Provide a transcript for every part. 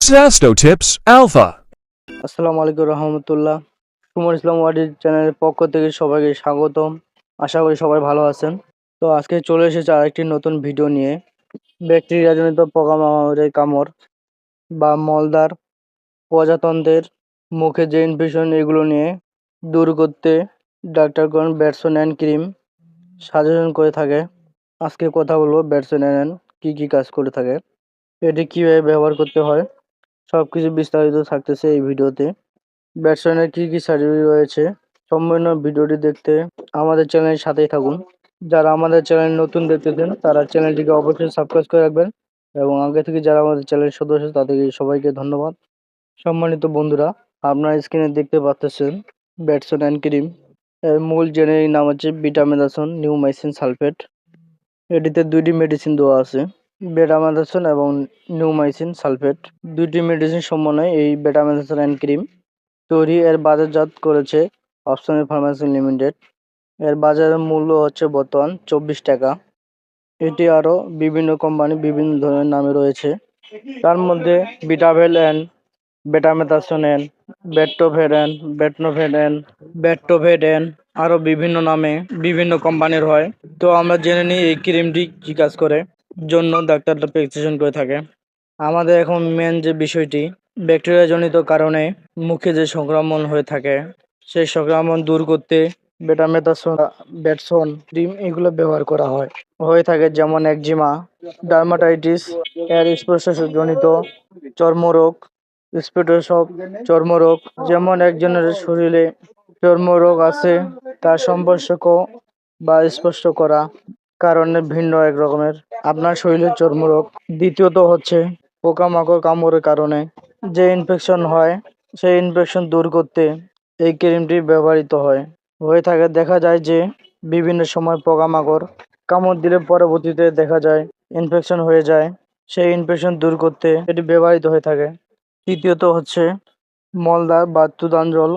Sasto Tips Alpha. আসসালামু আলাইকুম রহমতুল্লাহ। সুমন ইসলাম world চ্যানেলের পক্ষ থেকে সবাইকে স্বাগতম। আশা করি সবাই ভালো আছেন। তো আজকে চলে এসেছে আরেকটি নতুন ভিডিও নিয়ে। ব্যাকটেরিয়াজনিত পোকামাকড়ের কামড় বা মলদার প্রজাতন্ত্রের মুখে যে ইনফেকশন এগুলো নিয়ে দূর করতে ডাক্তারগণ ব্যাটসন অ্যান্ড ক্রিম সাজেশন করে থাকে। আজকে কথা বলবো ব্যাটসন অ্যান্ড কী কাজ করে থাকে, এটি কীভাবে ব্যবহার করতে হয়, সব কিছু বিস্তারিত থাকতেছে এই ভিডিওতে। ব্যাটসম্যানের কী সার্টিফিকেট রয়েছে, সম্পূর্ণ ভিডিওটি দেখতে আমাদের চ্যানেলের সাথেই থাকুন। যারা আমাদের চ্যানেল নতুন দেখতেছেন তারা চ্যানেলটিকে অবশ্যই সাবস্ক্রাইব করে রাখবেন এবং আগে থেকে যারা আমাদের চ্যানেলের সদস্য তাদেরকে সবাইকে ধন্যবাদ। সম্মানিত বন্ধুরা, আপনারা স্ক্রিনে দেখতে পাচ্ছেন ব্যাটসন অ্যান্ড ক্রিম এর মূল জেনেরিক নাম হচ্ছে বিটামেথাসন নিউমাইসিন সালফেট। এটিতে দুইটি মেডিসিন দেওয়া আছে, বেটামেথাসন এবং নিউমাইসিন সালফেট। দুইটি মেডিসিন সমন্বয়ে এই বেটামেথাসন অ্যান্ড ক্রিম তৈরি। এর বাজারজাত করেছে অপশনাল ফার্মাসি লিমিটেড। এর বাজারের মূল্য হচ্ছে বর্তমান 24 টাকা। এটি আরও বিভিন্ন কোম্পানি বিভিন্ন ধরনের নামে রয়েছে, তার মধ্যে বিটাভেল অ্যান্ড বেটামেথাসন অ্যান্ড বেট্টোভেডেন, বেটনোভেডেন, বেট্টোভেডেন আরও বিভিন্ন নামে বিভিন্ন কোম্পানির হয়। তো আমরা জেনে নিই এই ক্রিমটি কী কাজ করে, জন্য ডাক্তাররা প্রেসক্রিপশন করে থাকে। আমাদের এখন মেন যে বিষয়টি, ব্যাকটেরিয়াজনিত কারণে মুখে যে সংক্রমণ হয়ে থাকে সেই সংক্রমণ দূর করতে বেটামেথাসন, ব্যাটসন ক্রিম এগুলো ব্যবহার করা হয়ে থাকে, যেমন একজিমা, ডার্মাটাইটিস, এর স্পর্শজনিত চর্মরোগ, স্পেটোসব চর্মরোগ। যেমন একজনের শরীরে চর্মরোগ আছে, তার সম্পর্ক বা স্পর্শ করা কারণে ভিন্ন এক রকমের আপনার শরীরের চর্মরোগ। দ্বিতীয়ত হচ্ছে পোকামাকড় কামড়ের কারণে যে ইনফেকশন হয় সেই ইনফেকশন দূর করতে এই ক্রিমটি ব্যবহৃত হয়ে থাকে। দেখা যায় যে বিভিন্ন সময় পোকামাকড় কামড় দিলে পরবর্তীতে দেখা যায় ইনফেকশন হয়ে যায়, সেই ইনফেকশন দূর করতে এটি ব্যবহৃত হয়ে থাকে। তৃতীয়ত হচ্ছে মলদার বা তুদাঞ্জল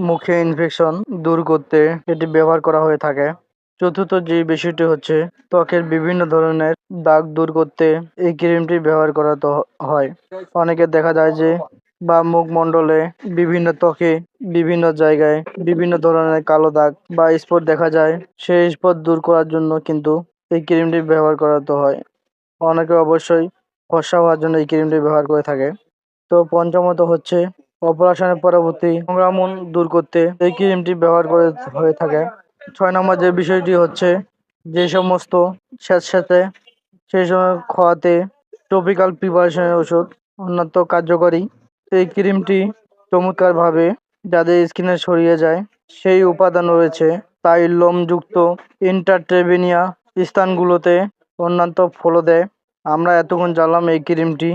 মুখে ইনফেকশন দূর করতে এটি ব্যবহার করা হয়ে থাকে। চতুর্থ যে বিষয়টি হচ্ছে ত্বকের বিভিন্ন ধরনের দাগ দূর করতে এই ক্রিমটি ব্যবহার করা তো হয়। অনেকের দেখা যায় যে বা মুখমণ্ডলে বিভিন্ন ত্বকে বিভিন্ন জায়গায় বিভিন্ন ধরনের কালো দাগ বা স্পট দেখা যায়, সেই স্পট দূর করার জন্য কিন্তু এই ক্রিমটি ব্যবহার করা তো হয়। অনেকে অবশ্যই ফর্সা হওয়ার জন্য এই ক্রিমটি ব্যবহার করে থাকে। তো পঞ্চমত হচ্ছে অপারেশনের পরবর্তী সংক্রমণ দূর করতে এই ক্রিমটি ব্যবহার করে হয়ে থাকে। 6 নম্বর যে বিষয়টি হচ্ছে যে সমস্ত স্যাঁতস্যাঁতে সেই সময় খাওয়াতে টপিক্যাল প্রিপারেশনের ওষুধ অন্যত্র কার্যকরী। এই ক্রিমটি চমৎকারভাবে যাদের স্কিনে ছড়িয়ে যায় সেই উপাদান রয়েছে তাই লোমযুক্ত ইন্টারট্রেভেনিয়া স্থানগুলোতে অন্যান্য ফলো দেয়। আমরা এতক্ষণ জানলাম এই ক্রিমটি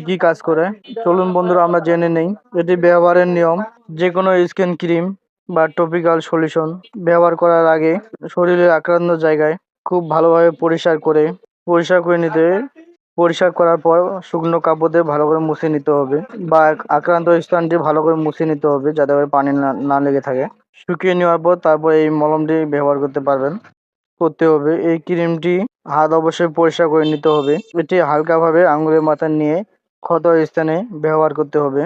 কি কাজ করে। চলুন বন্ধুরা আমরা জেনে নেই এটি ব্যবহারের নিয়ম। যে কোনো স্কিন ক্রিম বা টপিক্যাল সলিউশন ব্যবহার করার আগে শরীরের আক্রান্ত জায়গায় খুব ভালোভাবে পরিষ্কার করে নিতে হবে। পরিষ্কার করার পর শুকনো কাপড় দিয়ে ভালো করে মুছে নিতে হবে বা আক্রান্ত স্থানটি ভালো করে মুছে নিতে হবে যাতে করে পানি না লেগে থাকে। শুকিয়ে নেওয়ার পর তারপর এই মলমটি ব্যবহার করতে হবে। এই ক্রিমটি হাত অবশ্যই পরিষ্কার করে নিতে হবে। এটি হালকাভাবে আঙুলের মাথায় নিয়ে ক্ষত স্থানে ব্যবহার করতে হবে।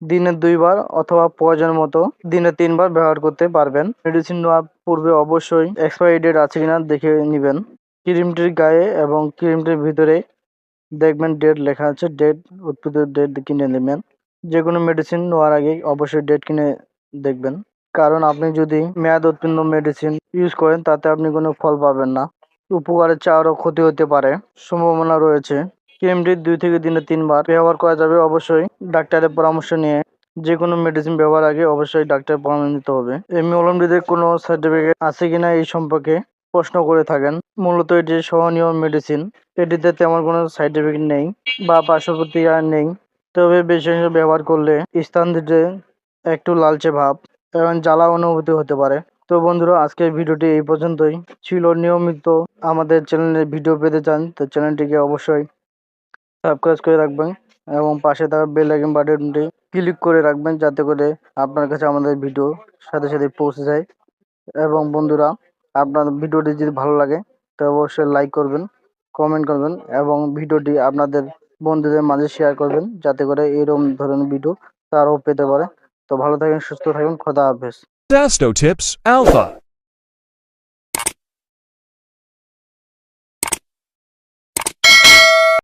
দিনে 2 বার অথবা প্রয়োজন মতো দিনে 3 বার ব্যবহার করতে পারবেন। মেডিসিন নেওয়ার পূর্বে অবশ্যই এক্সপায়ারি ডেট আছে কিনা দেখে নেবেন। ক্রিমটির গায়ে এবং ক্রিমটির ভিতরে দেখবেন ডেট লেখা আছে, ডেট উদ্ভিদ ডেট কিনে নেবেন। যে কোনো মেডিসিন নেওয়ার আগে অবশ্যই ডেট কিনে দেখবেন, কারণ আপনি যদি মেয়াদ উত্তীর্ণ মেডিসিন ইউজ করেন তাতে আপনি কোনো ফল পাবেন না, উপকারের চেয়ে আরও ক্ষতি হতে পারে সম্ভাবনা রয়েছে। ক্রিমটি 2 থেকে দিনে 3 বার ব্যবহার করা যাবে, অবশ্যই ডাক্তারের পরামর্শ নিয়ে। যে কোনো মেডিসিন ব্যবহার আগে অবশ্যই ডাক্তারের পরামর্শ নিতে হবে। এই মলমটিতে কোনো সার্টিফিকেট আছে কিনা এই সম্পর্কে প্রশ্ন করে থাকেন। মূলত এটি সহনীয় মেডিসিন, এটিতে তেমন কোনো সার্টিফিকেট নেই বা পার্শ্বপ্রতিক্রিয়া নেই। তবে বেশি ব্যবহার করলে স্থান দিতে একটু লালচে ভাব এবং জ্বালা অনুভূতি হতে পারে। তো বন্ধুরা আজকের ভিডিওটি এই পর্যন্তই ছিল। নিয়মিত আমাদের চ্যানেলে ভিডিও পেতে চান তো চ্যানেলটিকে অবশ্যই সাবস্ক্রাইব করে রাখবেন এবং পাশে থাকা বেল আইকন বাটনটি ক্লিক করে রাখবেন যাতে করে আপনার কাছে আমাদের ভিডিও সাথে সাথে পৌঁছে যায়। এবং বন্ধুরা আপনার ভিডিওটি যদি ভালো লাগে তো অবশ্যই লাইক করবেন, কমেন্ট করবেন এবং ভিডিওটি আপনাদের বন্ধুদের মাঝে শেয়ার করবেন, যাতে করে এরকম ধরনের ভিডিও তারাও পেতে পারে। তো ভালো থাকেন, সুস্থ থাকুন, খোদা হাফেজ। Dasto Tips Alpha.